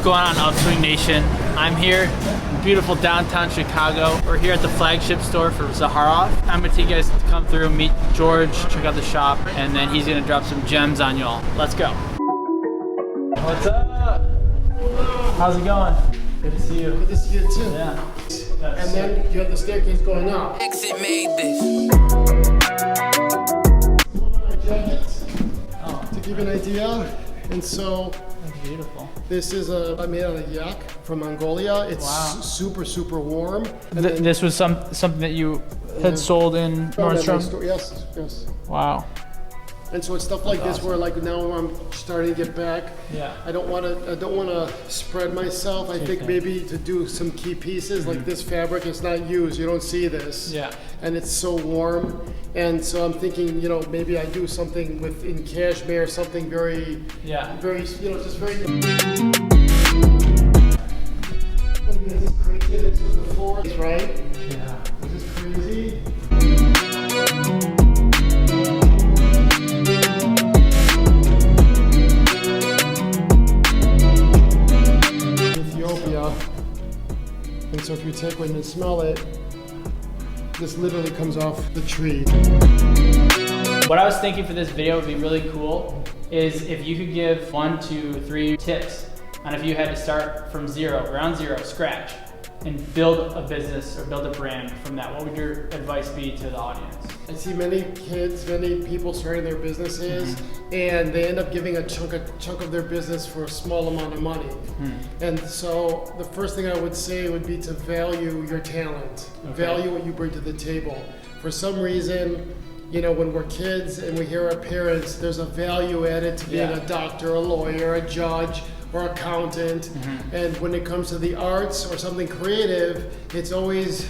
going on, Upswing Nation? I'm here in beautiful downtown Chicago. We're here at the flagship store for Zaharoff. I'm gonna take you guys to come through, meet George, check out the shop, and then he's gonna drop some gems on y'all. Let's go. What's up? How's it going? Good to see you. Good to see you too. Yeah. And then you have the staircase going up. Exit made this. One of my jackets, to give you an idea. And so That's beautiful. this is made out of yak from Mongolia. It's Wow. super warm. And This was something that you had sold in Nordstrom? Yes. Wow. And so it's stuff like this where like now I'm starting to get back. Yeah. I don't want to spread myself. I think maybe to do some key pieces like this fabric is not used. You don't see this. Yeah. And it's so warm. And so I'm thinking, you know, maybe I do something in cashmere, something very, very, you know, just very. This is crazy. This is the floor, right? Yeah. This is crazy. Ethiopia. And so if you take one and smell it, this literally comes off the tree. What I was thinking for this video would be really cool is if you could give 1, 2, 3 tips on if you had to start from ground zero, scratch, and build a business or build a brand from that. What would your advice be to the audience? I see many kids, many people starting their businesses, and they end up giving a chunk of their business for a small amount of money. And so the first thing I would say would be to value your talent, value what you bring to the table. For some reason, you know, when we're kids and we hear our parents, there's a value added to being a doctor, a lawyer, a judge, or accountant. And when it comes to the arts or something creative, it's always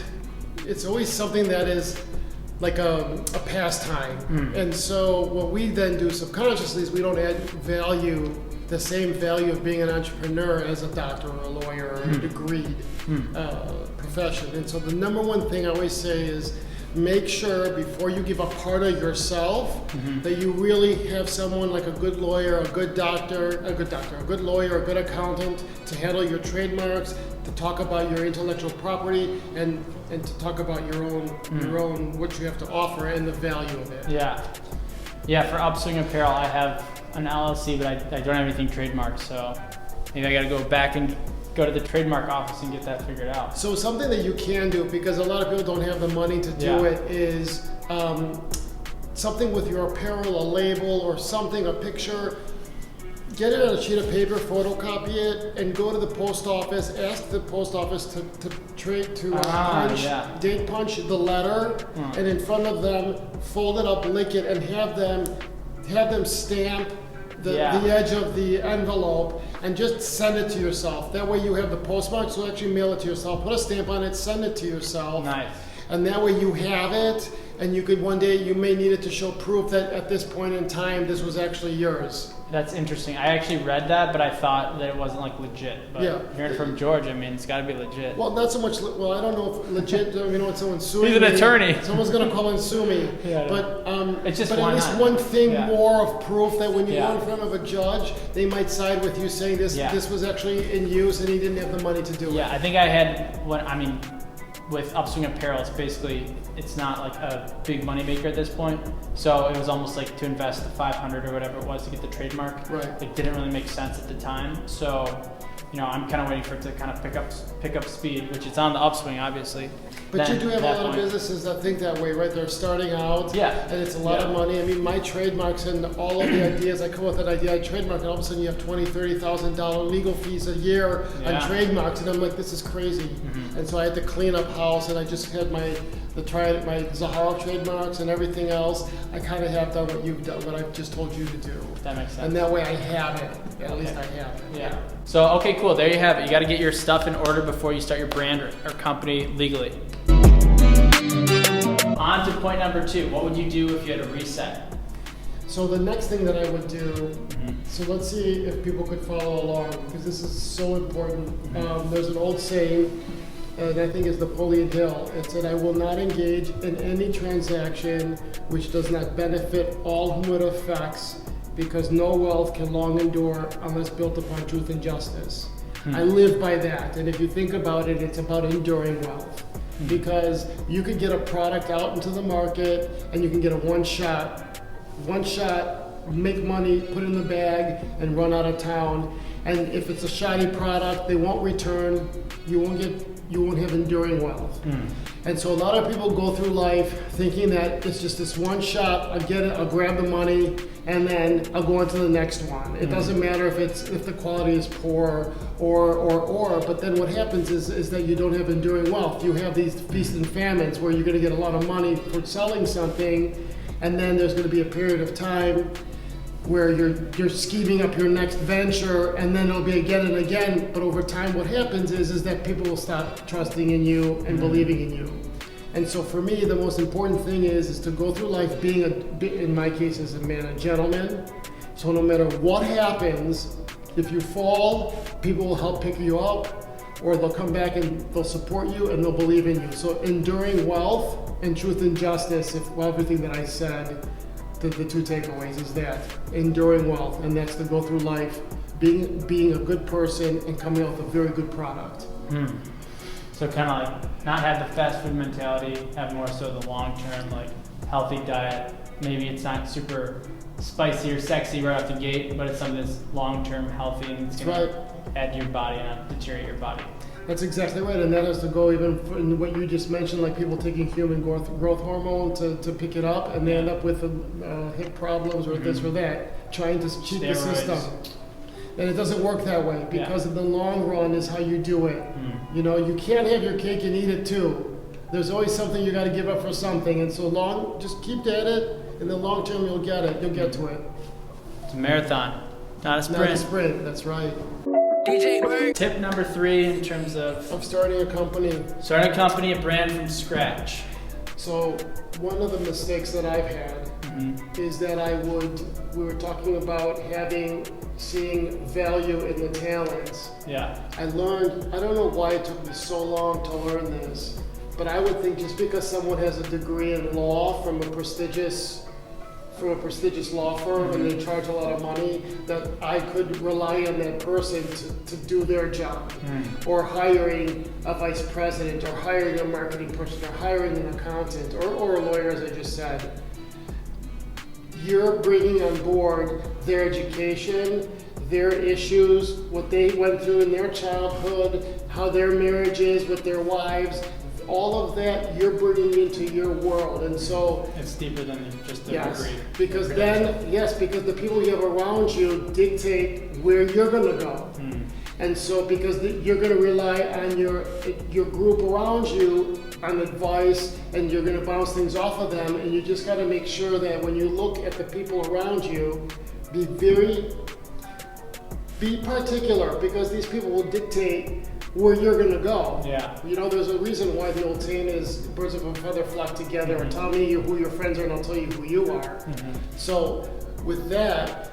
something that is like a pastime. And so what we then do subconsciously is we don't add value, the same value of being an entrepreneur as a doctor or a lawyer or a degreed profession. And so the number one thing I always say is make sure before you give a part of yourself that you really have someone like a good lawyer, a good lawyer, a good accountant to handle your trademarks, to talk about your intellectual property, and to talk about your own what you have to offer and the value of it. Yeah, for Upswing Apparel, I have an LLC, but I don't have anything trademarked, so maybe I gotta go back and go to the trademark office and get that figured out. So something that you can do, because a lot of people don't have the money to do it, is something with your apparel, a label or something, a picture. Get it on a sheet of paper, photocopy it, and go to the post office. Ask the post office to date punch the letter, and in front of them, fold it up, lick it, and have them stamp the edge of the envelope, and just send it to yourself. That way you have the postmark, so actually mail it to yourself. Put a stamp on it, send it to yourself. Nice. And that way you have it, and you could one day, you may need it to show proof that at this point in time, this was actually yours. That's interesting. I actually read that, but I thought that it wasn't like legit. But hearing it from George, I mean, it's gotta be legit. Well, not so much, well, I don't know if legit, you know, when someone's suing He's an attorney. Someone's gonna call and sue me. But it's just but at least one thing more of proof that when you go in front of a judge, they might side with you saying this was actually in use and he didn't have the money to do it. Yeah, I think I had with Upswing Apparel, it's not like a big moneymaker at this point. So it was almost like to invest the $500 or whatever it was to get the trademark. Right. It didn't really make sense at the time. So, you know, I'm kind of waiting for it to kind of pick up speed, which it's on the upswing, obviously. But you do have a lot of businesses that think that way, right? They're starting out, and it's a lot of money. I mean, my trademarks and all of the ideas, I come up with an idea, I trademark, and all of a sudden you have $20,000, $30,000 legal fees a year on trademarks, and I'm like, this is crazy. And so I had to clean up house, and I just had my Zaharoff trademarks and everything else. I kind of have done what you've done, what I've just told you to do. That makes sense. And that way I have it. At least I have it. Yeah. So, okay, cool. There you have it. You got to get your stuff in order before you start your brand or company legally. On to point number 2. What would you do if you had a reset? So the next thing that I would do, so let's see if people could follow along, because this is so important. There's an old saying, and I think it's Napoleon Hill. It said, "I will not engage in any transaction which does not benefit all whom it affects, because no wealth can long endure unless built upon truth and justice." I live by that. And if you think about it, it's about enduring wealth. Because you could get a product out into the market and you can get a one shot, make money, put it in the bag, and run out of town. And if it's a shoddy product, they won't return. You won't have enduring wealth. And so a lot of people go through life thinking that it's just this one shot, I'll get it, I'll grab the money, and then I'll go on to the next one. It doesn't matter if the quality is poor or, but then what happens is that you don't have enduring wealth. You have these feasts and famines where you're gonna get a lot of money for selling something, and then there's gonna be a period of time where you're scheming up your next venture, and then it'll be again and again. But over time, what happens is that people will stop trusting in you and believing in you. And so for me, the most important thing is to go through life being in my case, as a man, a gentleman. So no matter what happens, if you fall, people will help pick you up, or they'll come back and they'll support you and they'll believe in you. So enduring wealth and truth and justice, everything that I said, the two takeaways is that enduring wealth, and that's to go through life being a good person and coming out with a very good product. So kind of like not have the fast food mentality, have more so the long term, like healthy diet. Maybe it's not super spicy or sexy right off the gate, but it's something that's long term healthy and it's going to add to your body and not deteriorate your body. That's exactly right, and that has to go even in what you just mentioned, like people taking human growth hormone to pick it up, and they end up with hip problems or this or that, trying to cheat the system. And it doesn't work that way, because in the long run is how you do it. You know, you can't have your cake and eat it too. There's always something you got to give up for something, and so just keep at it. In the long term, you'll get it. You'll get to it. It's a marathon, not a sprint. Not a sprint. That's right. Tip number 3 in terms of starting a company. Starting a company, a brand from scratch. So one of the mistakes that I've had is that we were talking about seeing value in the talents. Yeah. I don't know why it took me so long to learn this, but I would think just because someone has a degree in law from a prestigious law firm and they charge a lot of money, that I could rely on that person to do their job. Or hiring a vice president, or hiring a marketing person, or hiring an accountant, or a lawyer, as I just said. You're bringing on board their education, their issues, what they went through in their childhood, how their marriage is with their wives. All of that you're bringing into your world, and so it's deeper than just a degree. Because because the people you have around you dictate where you're going to go, and so because you're going to rely on your group around you on advice, and you're going to bounce things off of them, and you just got to make sure that when you look at the people around you, be particular, because these people will dictate where you're gonna go. Yeah. You know, there's a reason why the old saying is birds of a feather flock together, or tell me who your friends are and I'll tell you who you are. So with that,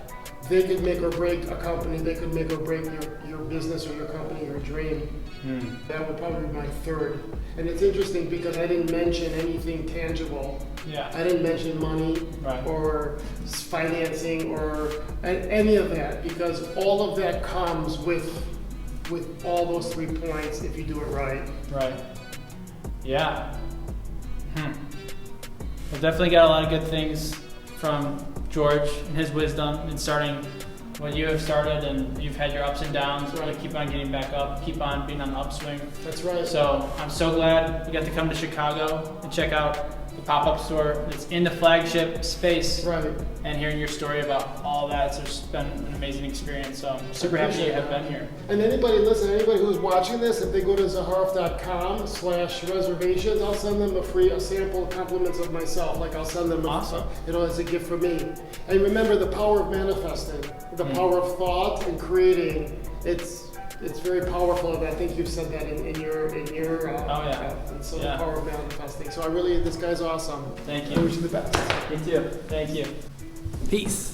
they could make or break a company, they could make or break your business or your company, your dream. That would probably be my third. And it's interesting because I didn't mention anything tangible. Yeah. I didn't mention money or financing or any of that, because all of that comes with all those 3 points if you do it right. Right. Yeah. We've definitely got a lot of good things from George and his wisdom in starting what you have started, and you've had your ups and downs, but keep on getting back up, keep on being on the upswing. That's right. So I'm so glad we got to come to Chicago and check out the pop-up store. It's in the flagship space. Right. And hearing your story about all that, so it's been an amazing experience. So I'm super happy you have been here. And anybody who's watching this, if they go to zaharoff.com/reservations, I'll send them a sample compliments of myself. Like I'll send them as a gift for me. And remember the power of manifesting, the power of thought and creating. It's very powerful, and I think you've said that in your and so the power of manifesting. So this guy's awesome. Thank you. I wish you the best. Me too. Thank you. Peace.